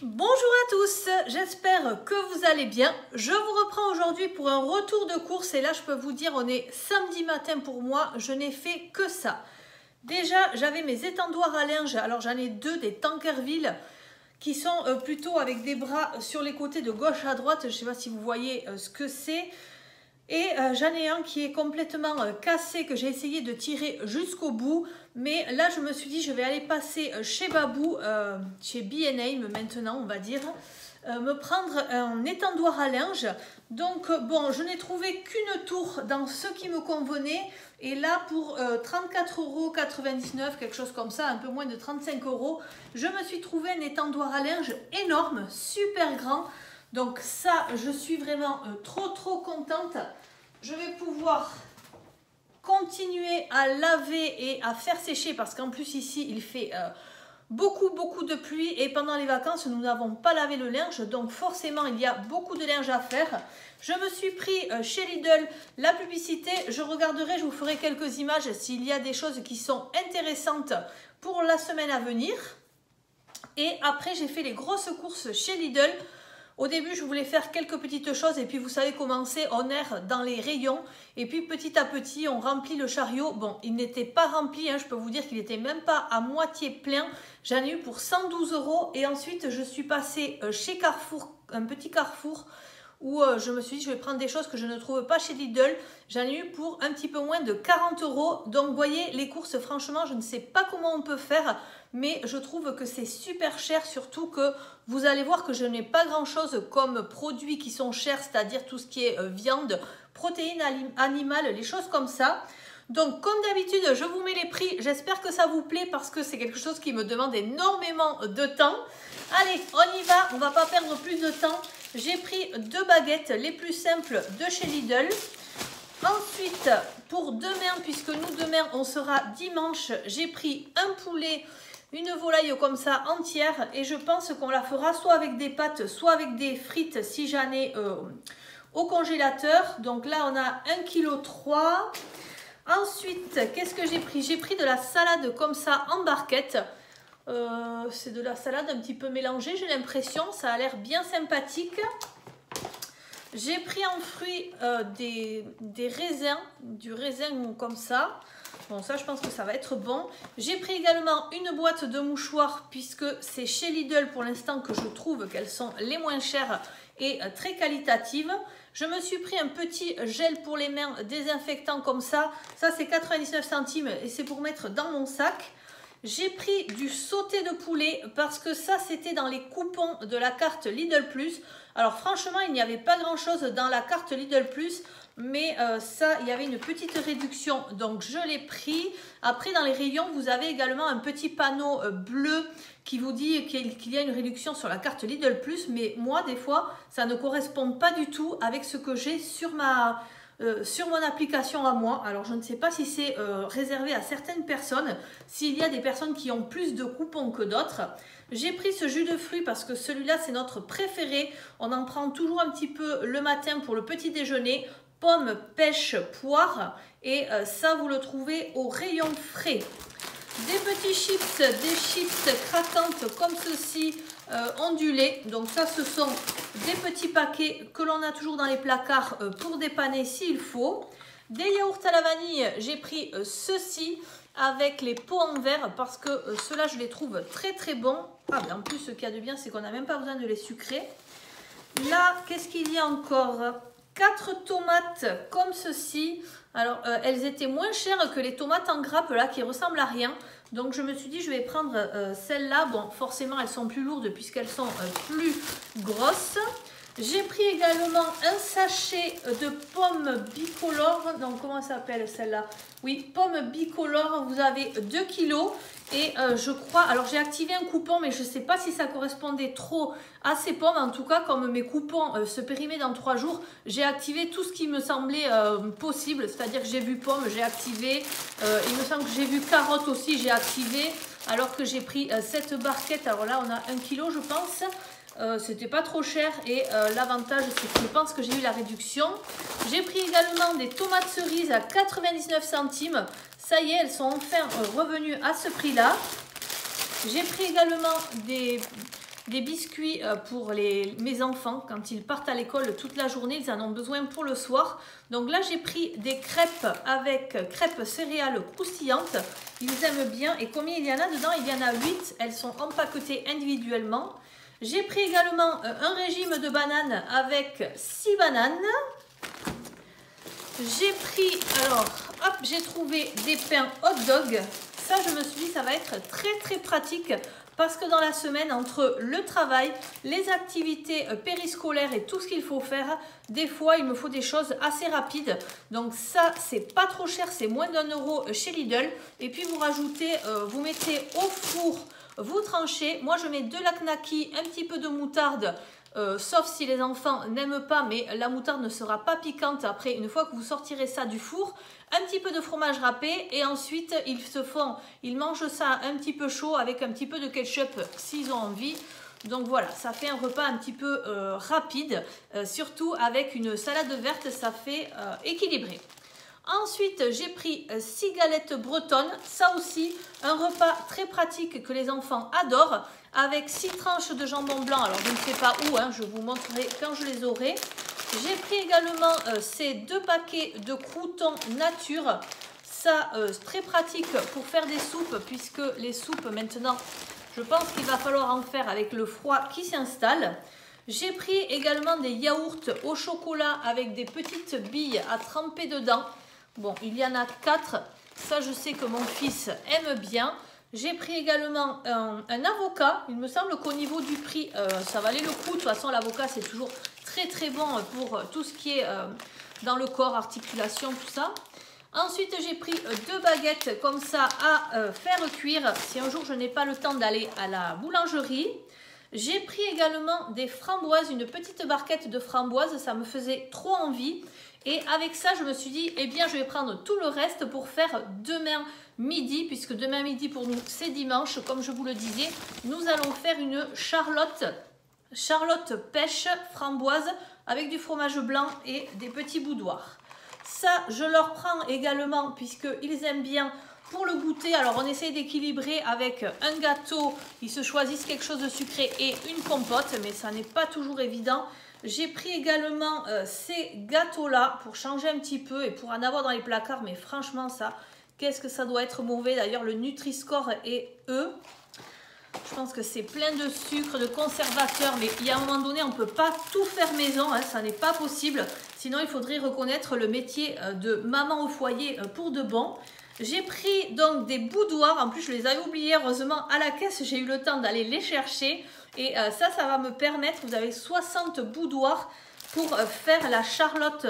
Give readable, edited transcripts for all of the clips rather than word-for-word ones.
Bonjour à tous, j'espère que vous allez bien. Je vous reprends aujourd'hui pour un retour de course et là je peux vous dire on est samedi matin pour moi, je n'ai fait que ça. Déjà j'avais mes étendoirs à linge, alors j'en ai deux des Tankerville qui sont plutôt avec des bras sur les côtés de gauche à droite, je ne sais pas si vous voyez ce que c'est. Et j'en ai un qui est complètement cassé que j'ai essayé de tirer jusqu'au bout. Mais là, je me suis dit, je vais aller passer chez Babou, chez B&A maintenant, on va dire, me prendre un étendoir à linge. Donc, bon, je n'ai trouvé qu'une tour dans ce qui me convenait. Et là, pour 34,99 €, quelque chose comme ça, un peu moins de 35 €, je me suis trouvé un étendoir à linge énorme, super grand. Donc ça, je suis vraiment trop contente. Je vais pouvoir continuer à laver et à faire sécher parce qu'en plus ici, il fait beaucoup de pluie et pendant les vacances, nous n'avons pas lavé le linge. Donc forcément, il y a beaucoup de linge à faire. Je me suis pris chez Lidl la publicité. Je regarderai, je vous ferai quelques images s'il y a des choses qui sont intéressantes pour la semaine à venir. Et après, j'ai fait les grosses courses chez Lidl. Au début, je voulais faire quelques petites choses et puis vous savez comment c'est, on erre dans les rayons et puis petit à petit, on remplit le chariot. Bon, il n'était pas rempli, hein, je peux vous dire qu'il n'était même pas à moitié plein. J'en ai eu pour 112 € et ensuite, je suis passée chez Carrefour, un petit Carrefour où je me suis dit, je vais prendre des choses que je ne trouve pas chez Lidl. J'en ai eu pour un petit peu moins de 40 €. Donc, vous voyez, les courses, franchement, je ne sais pas comment on peut faire, mais je trouve que c'est super cher, surtout que vous allez voir que je n'ai pas grand-chose comme produits qui sont chers, c'est-à-dire tout ce qui est viande, protéines animales, les choses comme ça. Donc, comme d'habitude, je vous mets les prix. J'espère que ça vous plaît parce que c'est quelque chose qui me demande énormément de temps. Allez, on y va, on ne va pas perdre plus de temps. J'ai pris deux baguettes les plus simples de chez Lidl. Ensuite, pour demain, puisque nous demain on sera dimanche, j'ai pris un poulet, une volaille comme ça entière et je pense qu'on la fera soit avec des pâtes, soit avec des frites si j'en ai au congélateur. Donc là on a 1,3 kg. Ensuite, qu'est-ce que j'ai pris? J'ai pris de la salade comme ça en barquette. C'est de la salade un petit peu mélangée, j'ai l'impression, ça a l'air bien sympathique. J'ai pris en fruits des raisins, du raisin comme ça. Bon, ça je pense que ça va être bon. J'ai pris également une boîte de mouchoirs puisque c'est chez Lidl pour l'instant que je trouve qu'elles sont les moins chères et très qualitatives. Je me suis pris un petit gel pour les mains désinfectant comme ça. Ça c'est 99 centimes et c'est pour mettre dans mon sac. J'ai pris du sauté de poulet parce que ça c'était dans les coupons de la carte Lidl Plus. Alors franchement il n'y avait pas grand chose dans la carte Lidl Plus, mais ça il y avait une petite réduction donc je l'ai pris. Après dans les rayons vous avez également un petit panneau bleu qui vous dit qu'il y a une réduction sur la carte Lidl Plus, mais moi des fois ça ne correspond pas du tout avec ce que j'ai sur mon application à moi. Alors je ne sais pas si c'est réservé à certaines personnes, s'il y a des personnes qui ont plus de coupons que d'autres. J'ai pris ce jus de fruits parce que celui-là c'est notre préféré. On en prend toujours un petit peu le matin pour le petit déjeuner. Pommes, pêche, poire et ça vous le trouvez au rayon frais. Des petits chips, des chips craquantes comme ceci, ondulés. Donc ça ce sont des petits paquets que l'on a toujours dans les placards pour dépanner s'il faut. Des yaourts à la vanille, j'ai pris ceci avec les pots en verre parce que ceux-là je les trouve très bons. Ah ben en plus ce qu'il y a de bien c'est qu'on n'a même pas besoin de les sucrer. Là qu'est-ce qu'il y a encore? 4 tomates comme ceci. Alors elles étaient moins chères que les tomates en grappe là qui ressemblent à rien. Donc je me suis dit je vais prendre celles-là. Bon forcément elles sont plus lourdes puisqu'elles sont plus grosses. J'ai pris également un sachet de pommes bicolores. Donc comment ça s'appelle celle-là? Oui, pommes bicolores. Vous avez 2 kilos. Et je crois, alors j'ai activé un coupon, mais je ne sais pas si ça correspondait trop à ces pommes. En tout cas, comme mes coupons se périmaient dans 3 jours, j'ai activé tout ce qui me semblait possible. C'est-à-dire que j'ai vu pommes, j'ai activé. Il me semble que j'ai vu carottes aussi, j'ai activé. Alors que j'ai pris cette barquette. Alors là, on a 1 kilo, je pense. C'était pas trop cher et l'avantage c'est que je pense que j'ai eu la réduction. J'ai pris également des tomates cerises à 99 centimes. Ça y est, elles sont enfin revenues à ce prix là. J'ai pris également des des biscuits pour mes enfants quand ils partent à l'école toute la journée, ils en ont besoin pour le soir. Donc là j'ai pris des crêpes avec crêpes céréales croustillantes, ils aiment bien. Et combien il y en a dedans? Il y en a 8, elles sont empaquetées individuellement. J'ai pris également un régime de bananes avec 6 bananes. J'ai pris, alors, hop, j'ai trouvé des pains hot dog. Ça, je me suis dit, ça va être très pratique parce que dans la semaine, entre le travail, les activités périscolaires et tout ce qu'il faut faire, des fois, il me faut des choses assez rapides. Donc ça, c'est pas trop cher, c'est moins d'1 € chez Lidl. Et puis, vous rajoutez, vous mettez au four, vous tranchez. Moi, je mets de la knaki, un petit peu de moutarde, sauf si les enfants n'aiment pas, mais la moutarde ne sera pas piquante après, une fois que vous sortirez ça du four. Un petit peu de fromage râpé et ensuite ils mangent ça un petit peu chaud avec un petit peu de ketchup s'ils ont envie. Donc voilà, ça fait un repas un petit peu rapide, surtout avec une salade verte, ça fait équilibré. Ensuite, j'ai pris 6 galettes bretonnes. Ça aussi, un repas très pratique que les enfants adorent. Avec 6 tranches de jambon blanc. Alors, je ne sais pas où, hein, je vous montrerai quand je les aurai. J'ai pris également ces 2 paquets de croûtons nature. Ça, très pratique pour faire des soupes, puisque les soupes, maintenant, je pense qu'il va falloir en faire avec le froid qui s'installe. J'ai pris également des yaourts au chocolat avec des petites billes à tremper dedans. Bon, il y en a 4. Ça, je sais que mon fils aime bien. J'ai pris également un avocat. Il me semble qu'au niveau du prix, ça valait le coup. De toute façon, l'avocat, c'est toujours très bon pour tout ce qui est dans le corps, articulation, tout ça. Ensuite, j'ai pris 2 baguettes comme ça à faire cuire si un jour je n'ai pas le temps d'aller à la boulangerie. J'ai pris également des framboises, une petite barquette de framboises, ça me faisait trop envie. Et avec ça, je me suis dit, eh bien, je vais prendre tout le reste pour faire demain midi, puisque demain midi pour nous, c'est dimanche. Comme je vous le disais, nous allons faire une charlotte pêche framboise avec du fromage blanc et des petits boudoirs. Ça, je leur prends également, puisqu'ils aiment bien pour le goûter. Alors, on essaye d'équilibrer avec un gâteau. Ils se choisissent quelque chose de sucré et une compote, mais ça n'est pas toujours évident. J'ai pris également ces gâteaux-là pour changer un petit peu et pour en avoir dans les placards. Mais franchement, ça, qu'est-ce que ça doit être mauvais. D'ailleurs, le Nutri-Score et eux, je pense que c'est plein de sucre, de conservateurs. Mais il y a un moment donné, on ne peut pas tout faire maison. Hein, ça n'est pas possible. Sinon, il faudrait reconnaître le métier de maman au foyer pour de bon. J'ai pris donc des boudoirs. En plus, je les avais oubliés. Heureusement, à la caisse, j'ai eu le temps d'aller les chercher. Et ça va me permettre, vous avez 60 boudoirs pour faire la charlotte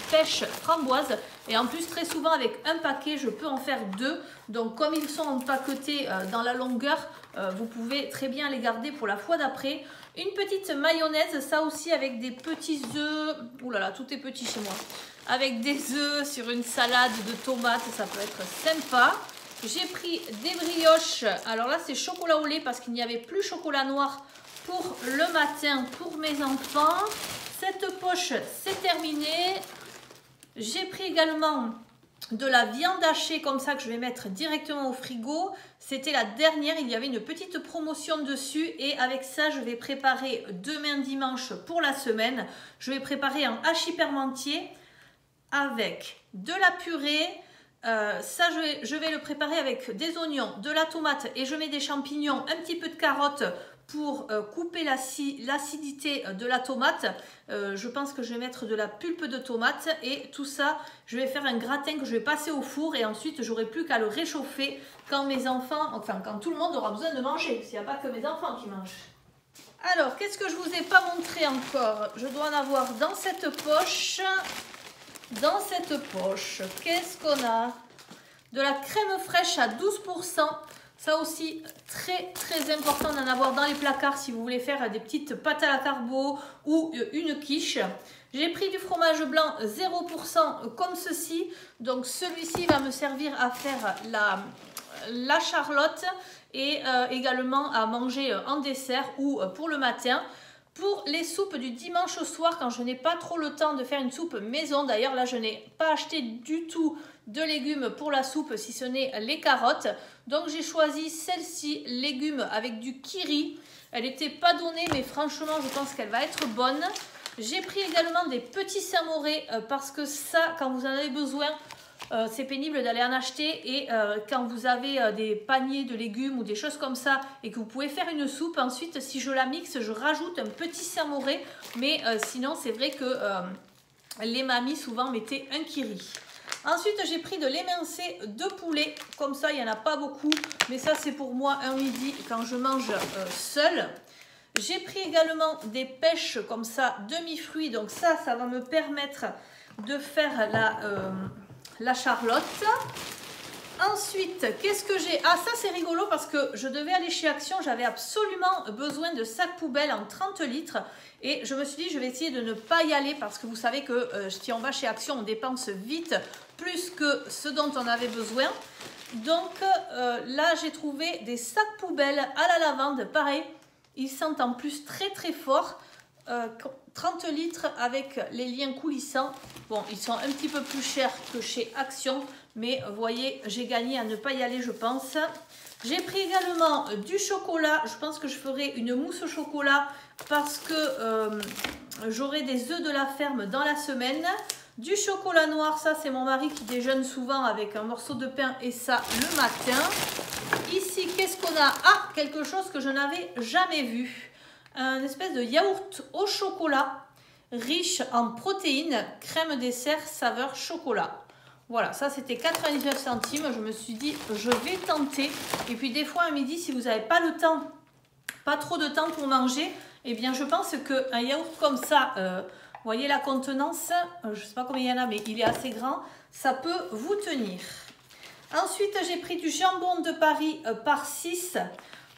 pêche framboise. Et en plus, très souvent, avec un paquet, je peux en faire 2. Donc, comme ils sont empaquetés dans la longueur, vous pouvez très bien les garder pour la fois d'après. Une petite mayonnaise, ça aussi avec des petits œufs. Ouh là là, tout est petit chez moi. Avec des œufs sur une salade de tomates, ça peut être sympa. J'ai pris des brioches. Alors là, c'est chocolat au lait parce qu'il n'y avait plus chocolat noir pour le matin pour mes enfants. Cette poche, c'est terminé. J'ai pris également de la viande hachée comme ça que je vais mettre directement au frigo. C'était la dernière, il y avait une petite promotion dessus et avec ça, je vais préparer demain dimanche pour la semaine. Je vais préparer un hachis parmentier avec de la purée. Ça, je vais le préparer avec des oignons, de la tomate et je mets des champignons, un petit peu de carottes pour couper l'acidité de la tomate. Je pense que je vais mettre de la pulpe de tomate et tout ça, je vais faire un gratin que je vais passer au four et ensuite, j'aurai plus qu'à le réchauffer quand mes enfants, enfin quand tout le monde aura besoin de manger, s'il n'y a pas que mes enfants qui mangent. Alors, qu'est-ce que je vous ai pas montré encore? Je dois en avoir dans cette poche. Dans cette poche, qu'est-ce qu'on a? De la crème fraîche à 12%. Ça aussi, très important d'en avoir dans les placards si vous voulez faire des petites pâtes à la carbo ou une quiche. J'ai pris du fromage blanc 0% comme ceci. Donc celui-ci va me servir à faire la charlotte et également à manger en dessert ou pour le matin. Pour les soupes du dimanche au soir, quand je n'ai pas trop le temps de faire une soupe maison, d'ailleurs là je n'ai pas acheté du tout de légumes pour la soupe si ce n'est les carottes. Donc j'ai choisi celle-ci, légumes avec du kiri. Elle n'était pas donnée, mais franchement, je pense qu'elle va être bonne. J'ai pris également des petits samourés parce que ça, quand vous en avez besoin, c'est pénible d'aller en acheter. Et quand vous avez des paniers de légumes ou des choses comme ça et que vous pouvez faire une soupe, ensuite, si je la mixe, je rajoute un petit samouré. Mais sinon, c'est vrai que les mamies souvent mettaient un kiri. Ensuite, j'ai pris de l'émincé de poulet. Comme ça, il n'y en a pas beaucoup. Mais ça, c'est pour moi un midi quand je mange seule. J'ai pris également des pêches comme ça, demi-fruits. Donc ça va me permettre de faire la charlotte. Ensuite, qu'est-ce que j'ai? Ah, ça c'est rigolo parce que je devais aller chez Action. J'avais absolument besoin de sacs poubelles en 30 litres. Et je me suis dit, je vais essayer de ne pas y aller parce que vous savez que si on va chez Action, on dépense vite plus que ce dont on avait besoin. Donc là, j'ai trouvé des sacs poubelles à la lavande. Pareil, ils sentent en plus très très fort. 30 litres avec les liens coulissants. Bon, ils sont un petit peu plus chers que chez Action. Mais vous voyez, j'ai gagné à ne pas y aller, je pense. J'ai pris également du chocolat. Je pense que je ferai une mousse au chocolat parce que j'aurai des œufs de la ferme dans la semaine. Du chocolat noir, ça c'est mon mari qui déjeune souvent avec un morceau de pain et ça le matin. Ici, qu'est-ce qu'on a? Ah, quelque chose que je n'avais jamais vu. Un espèce de yaourt au chocolat riche en protéines, crème dessert, saveur chocolat. Voilà, ça c'était 99 centimes. Je me suis dit, je vais tenter. Et puis des fois à midi, si vous n'avez pas le temps, pas trop de temps pour manger, eh bien je pense qu'un yaourt comme ça, vous voyez la contenance, je ne sais pas combien il y en a, mais il est assez grand, ça peut vous tenir. Ensuite, j'ai pris du jambon de Paris par 6.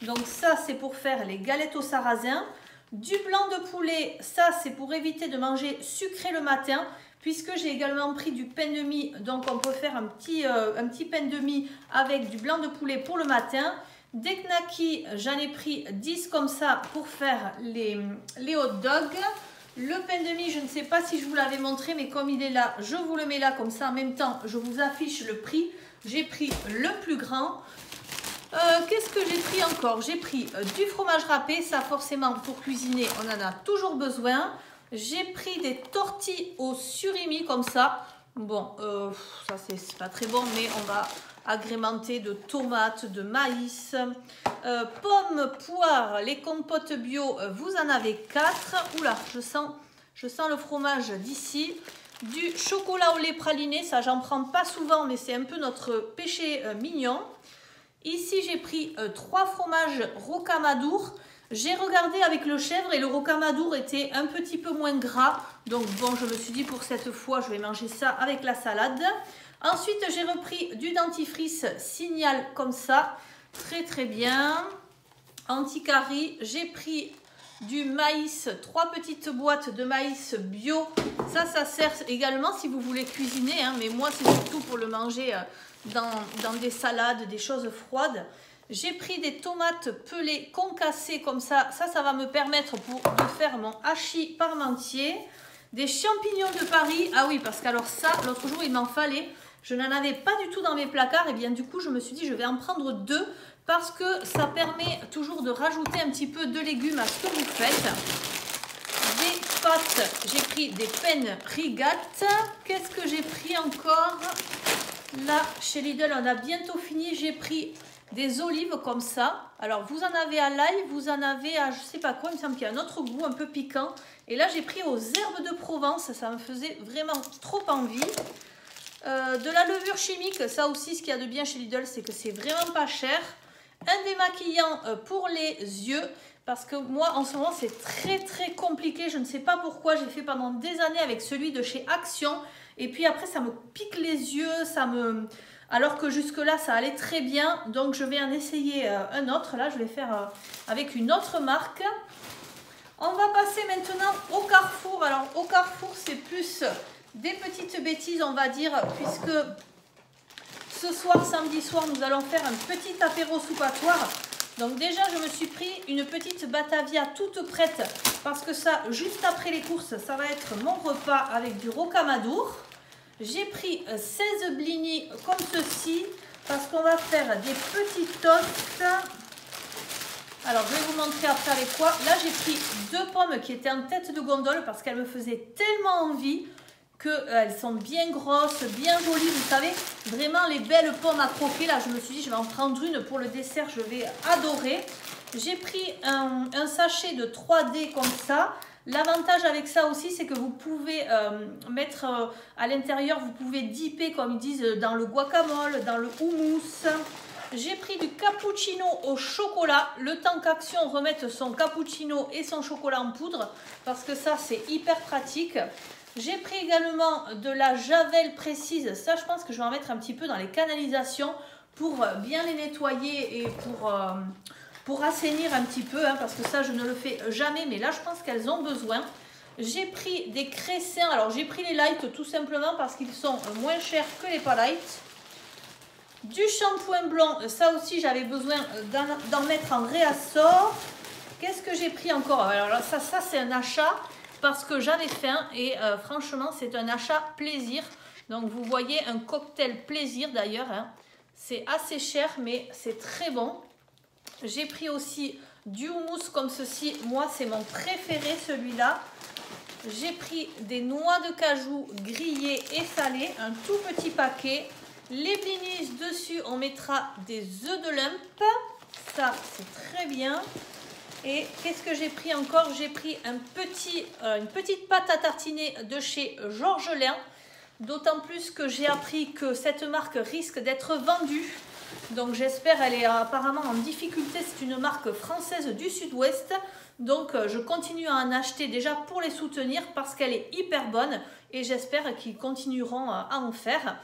Donc ça, c'est pour faire les galettes au sarrasin. Du blanc de poulet, ça c'est pour éviter de manger sucré le matin. Puisque j'ai également pris du pain de mie, donc on peut faire un petit pain de mie avec du blanc de poulet pour le matin. Des knackis, j'en ai pris 10 comme ça pour faire les hot dogs. Le pain de mie, je ne sais pas si je vous l'avais montré, mais comme il est là, je vous le mets là comme ça en même temps. Je vous affiche le prix. J'ai pris le plus grand. Qu'est-ce que j'ai pris encore? J'ai pris du fromage râpé, ça forcément pour cuisiner, on en a toujours besoin. J'ai pris des tortilles au surimi comme ça. Bon, ça c'est pas très bon, mais on va agrémenter de tomates, de maïs, pommes, poires, les compotes bio, vous en avez 4. Oula, je sens le fromage d'ici. Du chocolat au lait praliné, ça j'en prends pas souvent, mais c'est un peu notre péché mignon. Ici, j'ai pris 3 fromages rocamadour. J'ai regardé avec le chèvre et le rocamadour était un petit peu moins gras. Donc bon, je me suis dit pour cette fois, je vais manger ça avec la salade. Ensuite, j'ai repris du dentifrice Signal comme ça. Très très bien. Anti-carie. J'ai pris du maïs, 3 petites boîtes de maïs bio. Ça sert également si vous voulez cuisiner. Hein, mais moi, c'est surtout pour le manger dans des salades, des choses froides. J'ai pris des tomates pelées concassées comme ça. Ça va me permettre de faire mon hachis parmentier. Des champignons de Paris. Ah oui, parce qu'alors ça, l'autre jour, il m'en fallait. Je n'en avais pas du tout dans mes placards. Et bien du coup, je me suis dit, je vais en prendre 2 parce que ça permet toujours de rajouter un petit peu de légumes à ce que vous faites. Des pâtes. J'ai pris des pennes rigates. Qu'est-ce que j'ai pris encore? Là, chez Lidl, on a bientôt fini. J'ai pris des olives comme ça. Alors, vous en avez à l'ail, vous en avez à je sais pas quoi. Il me semble qu'il y a un autre goût un peu piquant. Et là, j'ai pris aux herbes de Provence. Ça me faisait vraiment trop envie. De la levure chimique. Ça aussi, ce qu'il y a de bien chez Lidl, c'est que c'est vraiment pas cher. Un démaquillant pour les yeux. Parce que moi, en ce moment, c'est très très compliqué. Je ne sais pas pourquoi. J'ai fait pendant des années avec celui de chez Action. Et puis après, ça me pique les yeux. Alors que jusque-là, ça allait très bien. Donc, je vais en essayer un autre. Là, je vais faire avec une autre marque. On va passer maintenant au Carrefour. Alors, au Carrefour, c'est plus des petites bêtises, on va dire, puisque ce soir, samedi soir, nous allons faire un petit apéro soupatoire. Donc déjà, je me suis pris une petite Batavia toute prête parce que ça, juste après les courses, ça va être mon repas avec du rocamadour. J'ai pris 16 blinis comme ceci parce qu'on va faire des petits toasts Alors, je vais vous montrer après avec quoi. Là, j'ai pris 2 pommes qui étaient en tête de gondole parce qu'elles me faisaient tellement envie qu'elles sont bien grosses, bien jolies. Vous savez, vraiment les belles pommes à croquer. Là, je me suis dit, je vais en prendre une pour le dessert. Je vais adorer. J'ai pris un sachet de 3D comme ça. L'avantage avec ça aussi, c'est que vous pouvez mettre à l'intérieur, vous pouvez dipper, comme ils disent, dans le guacamole, dans le houmous. J'ai pris du cappuccino au chocolat, le temps qu'Action remette son cappuccino et son chocolat en poudre, parce que ça, c'est hyper pratique. J'ai pris également de la javel précise. Ça, je pense que je vais en mettre un petit peu dans les canalisations pour bien les nettoyer et pour assainir un petit peu, hein, parce que ça, je ne le fais jamais, mais là, je pense qu'elles ont besoin. J'ai pris des cressins. Alors, j'ai pris les light tout simplement parce qu'ils sont moins chers que les pas light. Du shampoing blanc, ça aussi, j'avais besoin d'en mettre en réassort. Qu'est-ce que j'ai pris encore? Alors, ça c'est un achat parce que j'avais faim et franchement, c'est un achat plaisir. Donc, vous voyez, un cocktail plaisir d'ailleurs. Hein. C'est assez cher, mais c'est très bon. J'ai pris aussi du houmous comme ceci. Moi, c'est mon préféré, celui-là. J'ai pris des noix de cajou grillées et salées, un tout petit paquet. Les blinis dessus, on mettra des œufs de lump. Ça, c'est très bien. Et qu'est-ce que j'ai pris encore? J'ai pris une petite pâte à tartiner de chez Georgelin. D'autant plus que j'ai appris que cette marque risque d'être vendue. Donc j'espère, elle est apparemment en difficulté. C'est une marque française du sud-ouest. Donc je continue à en acheter déjà pour les soutenir parce qu'elle est hyper bonne. Et j'espère qu'ils continueront à en faire.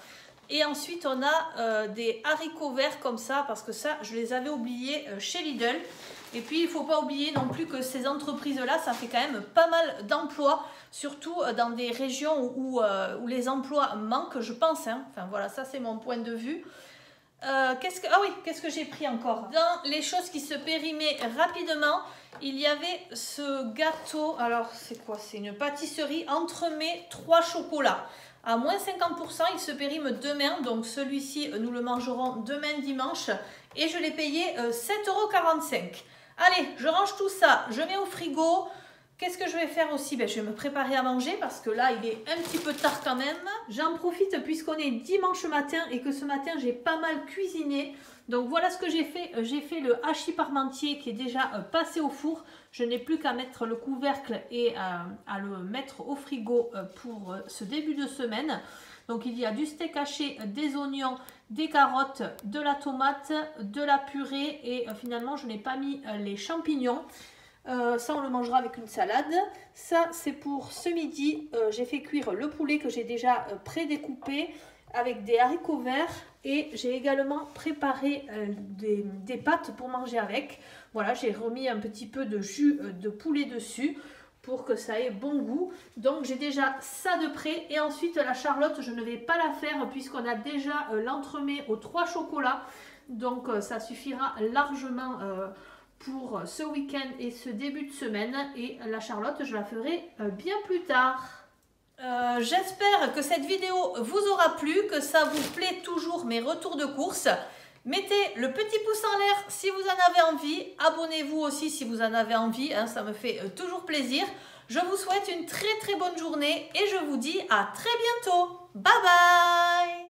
Et ensuite on a des haricots verts comme ça parce que ça je les avais oubliés chez Lidl. Et puis il ne faut pas oublier non plus que ces entreprises-là, ça fait quand même pas mal d'emplois, surtout dans des régions où les emplois manquent, je pense. Hein. Enfin voilà, ça c'est mon point de vue. Qu'est-ce que j'ai pris encore? Dans les choses qui se périmaient rapidement, il y avait ce gâteau. Alors c'est quoi? C'est une pâtisserie entremets 3 chocolats. À moins 50%, il se périme demain. Donc celui-ci, nous le mangerons demain dimanche. Et je l'ai payé 7,45 €. Allez, je range tout ça, je mets au frigo. Qu'est-ce que je vais faire aussi? Je vais me préparer à manger parce que là, il est un petit peu tard quand même. J'en profite puisqu'on est dimanche matin et que ce matin, j'ai pas mal cuisiné. Donc voilà ce que j'ai fait. J'ai fait le hachis parmentier qui est déjà passé au four. Je n'ai plus qu'à mettre le couvercle et à le mettre au frigo pour ce début de semaine. Donc il y a du steak haché, des oignons, des carottes, de la tomate, de la purée et finalement je n'ai pas mis les champignons. Ça on le mangera avec une salade. Ça c'est pour ce midi. J'ai fait cuire le poulet que j'ai déjà pré-découpé avec des haricots verts et j'ai également préparé des pâtes pour manger avec. Voilà, j'ai remis un petit peu de jus de poulet dessus pour que ça ait bon goût. Donc j'ai déjà ça de près et ensuite la charlotte je ne vais pas la faire puisqu'on a déjà l'entremets aux 3 chocolats. Donc ça suffira largement pour ce week-end et ce début de semaine et la charlotte je la ferai bien plus tard. J'espère que cette vidéo vous aura plu, que ça vous plaît toujours mes retours de course. Mettez le petit pouce en l'air si vous en avez envie. Abonnez-vous aussi si vous en avez envie, hein, ça me fait toujours plaisir. Je vous souhaite une très bonne journée et je vous dis à très bientôt. Bye bye!